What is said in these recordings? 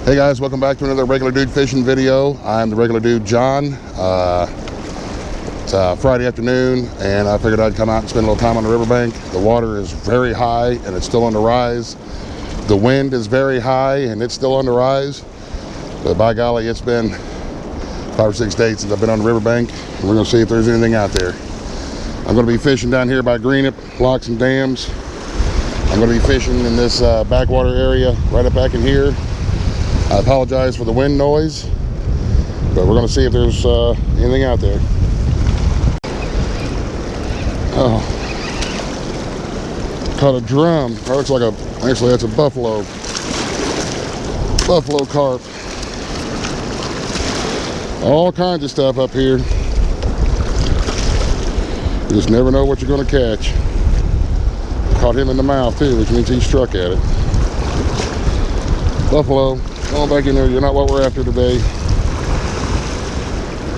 Hey guys, welcome back to another Regular Dude Fishing video. I'm the Regular Dude John. It's Friday afternoon and I figured I'd come out and spend a little time on the riverbank. The water is very high and it's still on the rise. The wind is very high and it's still on the rise. But by golly, it's been 5 or 6 days since I've been on the riverbank. And we're going to see if there's anything out there. I'm going to be fishing down here by Greenup Locks and Dams. I'm going to be fishing in this backwater area right up back in here. I apologize for the wind noise, but we're going to see if there's anything out there. Oh, caught a drum. That looks like actually that's a buffalo carp. All kinds of stuff up here. You just never know what you're going to catch. Caught him in the mouth too, which means he struck at it. Buffalo, go back in there. You're not what we're after today.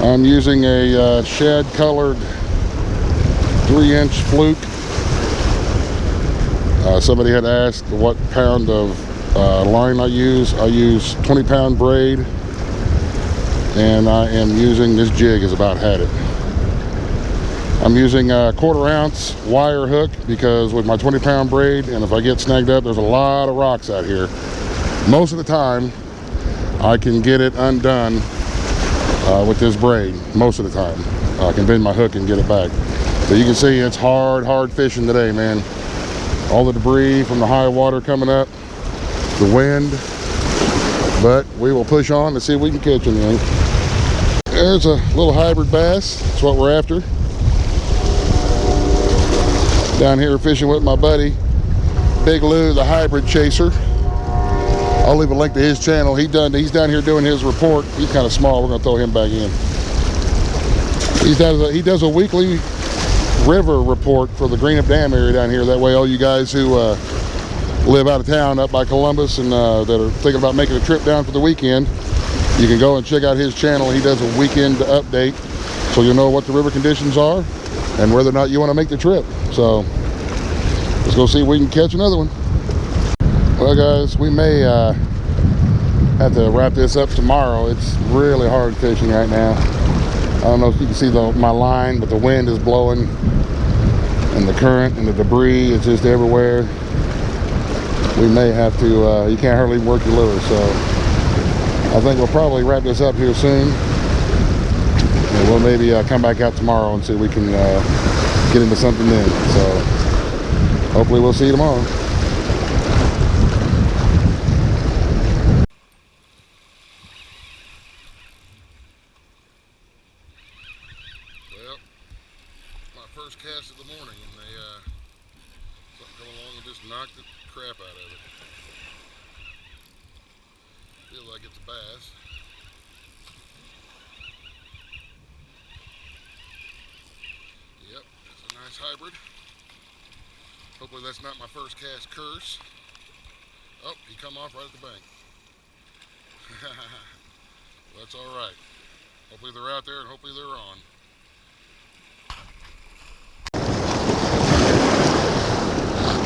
I'm using a shad colored 3-inch fluke. Somebody had asked what pound of line I use. I use 20-pound braid, and I am using this jig has about had it. I'm using a 1/4 ounce wire hook because with my 20-pound braid, and if I get snagged up, there's a lot of rocks out here. Most of the time, I can get it undone with this braid. Most of the time, I can bend my hook and get it back. So you can see it's hard fishing today, man. All the debris from the high water coming up, the wind, but we will push on to see if we can catch anything. There's a little hybrid bass. That's what we're after. Down here fishing with my buddy, Big Lou, the hybrid chaser. I'll leave a link to his channel. He's down here doing his report. He's kind of small. We're going to throw him back in. He does a weekly river report for the Greenup Dam area down here. That way all you guys who live out of town up by Columbus and that are thinking about making a trip down for the weekend, you can go and check out his channel. He does a weekend update, so you'll know what the river conditions are and whether or not you want to make the trip. So let's go see if we can catch another one. Well guys, we may have to wrap this up tomorrow. It's really hard fishing right now. I don't know if you can see my line, but the wind is blowing and the current and the debris is just everywhere. We may have to, you can't hardly work your lure, so I think we'll probably wrap this up here soon. And we'll maybe come back out tomorrow and see if we can get into something then. So hopefully we'll see you tomorrow. First cast of the morning, and they something come along and just knocked the crap out of it. Feels like it's a bass. Yep, it's a nice hybrid. Hopefully that's not my first cast curse. Oh, he come off right at the bank. That's all right. Hopefully they're out there and hopefully they're on.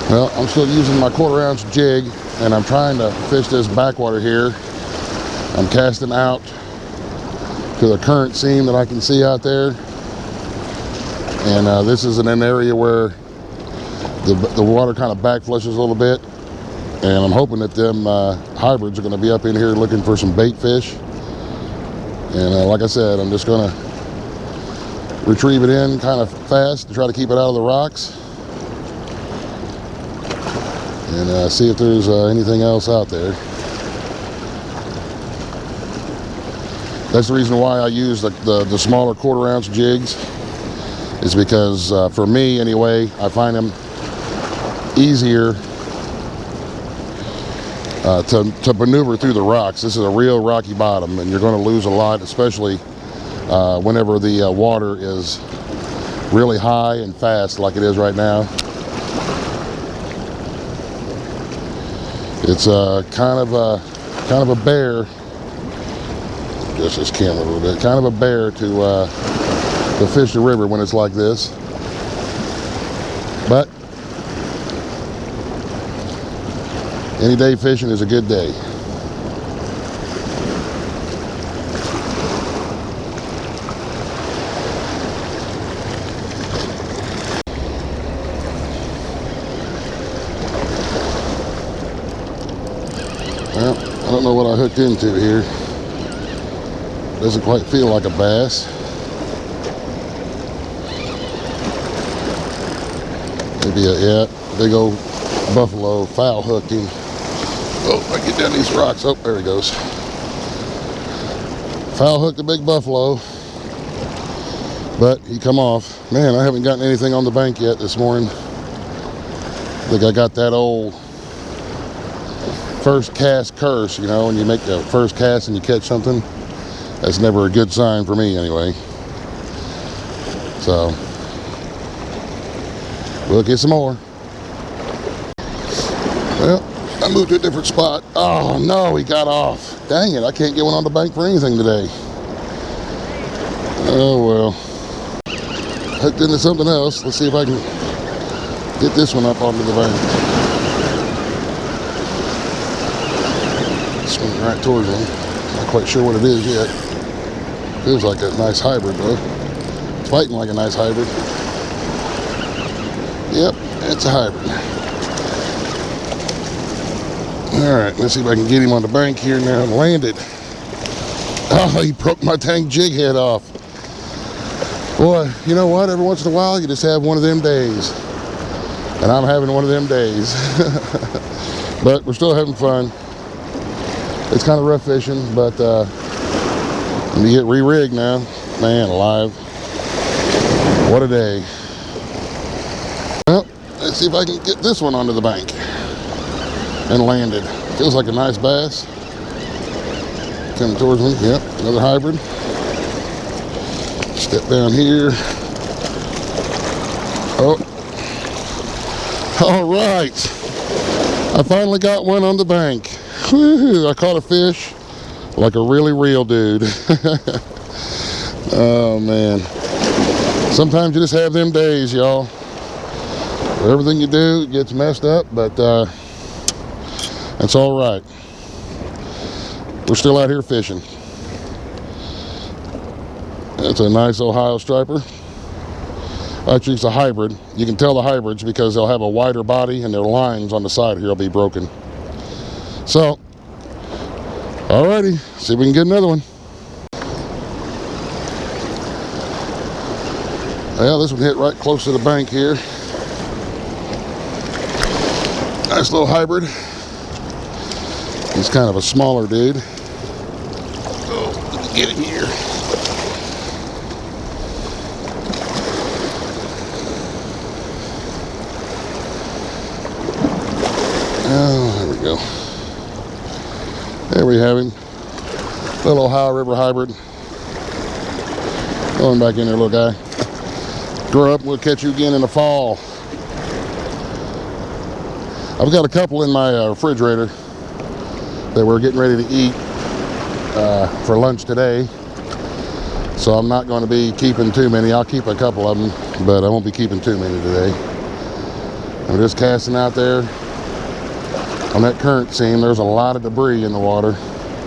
Well, I'm still using my 1/4 ounce jig and I'm trying to fish this backwater here. I'm casting out to the current seam that I can see out there. And this is in an area where the water kind of back flushes a little bit. And I'm hoping that them hybrids are going to be up in here looking for some bait fish. And like I said, I'm just going to retrieve it in kind of fast to try to keep it out of the rocks. And see if there's anything else out there. That's the reason why I use the smaller 1/4 ounce jigs, is because for me anyway, I find them easier to maneuver through the rocks. This is a real rocky bottom and you're going to lose a lot, especially whenever the water is really high and fast like it is right now. It's kind of a bear. Adjust this camera a little bit. Kind of a bear to fish the river when it's like this. But any day fishing is a good day. I don't know what I hooked into here. Doesn't quite feel like a bass. Maybe a big old buffalo foul hooked him. Oh, I get down these rocks. Oh, there he goes. Foul hooked a big buffalo, but he come off. Man, I haven't gotten anything on the bank yet this morning. I think I got that old first cast curse, you know, when you make the first cast and you catch something. That's never a good sign for me anyway. So, we'll get some more. Well, I moved to a different spot. Oh no, he got off. Dang it, I can't get one on the bank for anything today. Oh well. Hooked into something else. Let's see if I can get this one up onto the bank. Swing right towards him. Not quite sure what it is yet. Feels like a nice hybrid though. It's fighting like a nice hybrid. Yep, it's a hybrid. Alright, let's see if I can get him on the bank here now. Landed. Oh, he broke my dang jig head off. Boy, you know what? Every once in a while, you just have one of them days. And I'm having one of them days. But we're still having fun. It's kind of rough fishing, but when you get re-rigged now, man alive. What a day. Well, let's see if I can get this one onto the bank. And landed. Feels like a nice bass. Coming towards me. Yep, another hybrid. Step down here. Oh. All right. I finally got one on the bank. Woo-hoo. I caught a fish like a really real dude. Oh man. Sometimes you just have them days, y'all. Everything you do gets messed up, but that's all right. We're still out here fishing. That's a nice Ohio striper. Actually, it's a hybrid. You can tell the hybrids because they'll have a wider body and their lines on the side here will be broken. So, alrighty, see if we can get another one. Yeah, this one hit right close to the bank here. Nice little hybrid. He's kind of a smaller dude. Oh, let me get him here. Oh, there we go. There we have him. Little Ohio River hybrid. Going back in there, little guy. Grow up, we'll catch you again in the fall. I've got a couple in my refrigerator that we're getting ready to eat for lunch today. So I'm not going to be keeping too many. I'll keep a couple of them, but I won't be keeping too many today. I'm just casting out there. On that current seam, there's a lot of debris in the water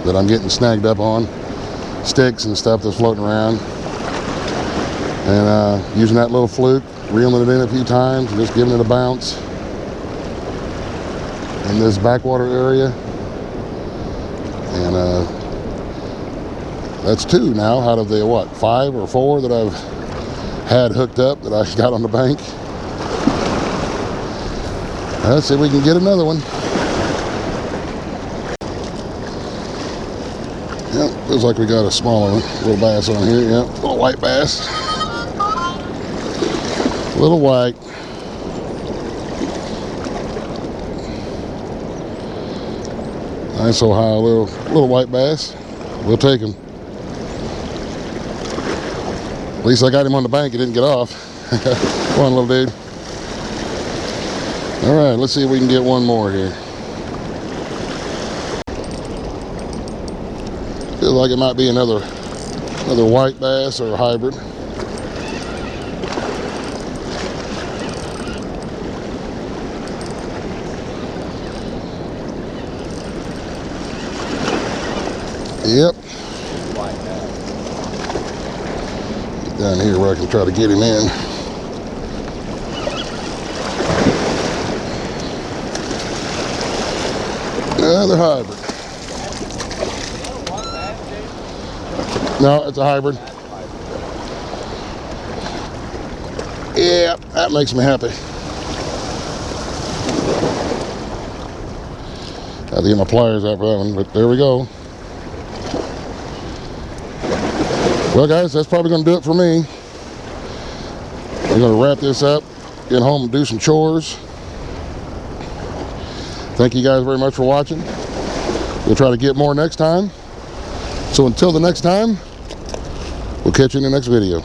that I'm getting snagged up on. Sticks and stuff that's floating around. And using that little fluke, reeling it in a few times, and just giving it a bounce. In this backwater area. And that's two now out of the, what, 5 or 4 that I've had hooked up that I got on the bank. Let's see if we can get another one. Yep, feels like we got a smaller one. Little bass on here, yep, little white bass. Little white. Nice Ohio little white bass. We'll take him. At least I got him on the bank. He didn't get off. Come on, little dude. All right, let's see if we can get one more here. Feels like it might be another white bass or a hybrid. Yep. Get down here where I can try to get him in. Another hybrid. No, it's a hybrid. Yeah, that makes me happy. I have to get my pliers out for that one, but there we go. Well, guys, that's probably going to do it for me. We're going to wrap this up, get home and do some chores. Thank you guys very much for watching. We'll try to get more next time. So until the next time, we'll catch you in the next video.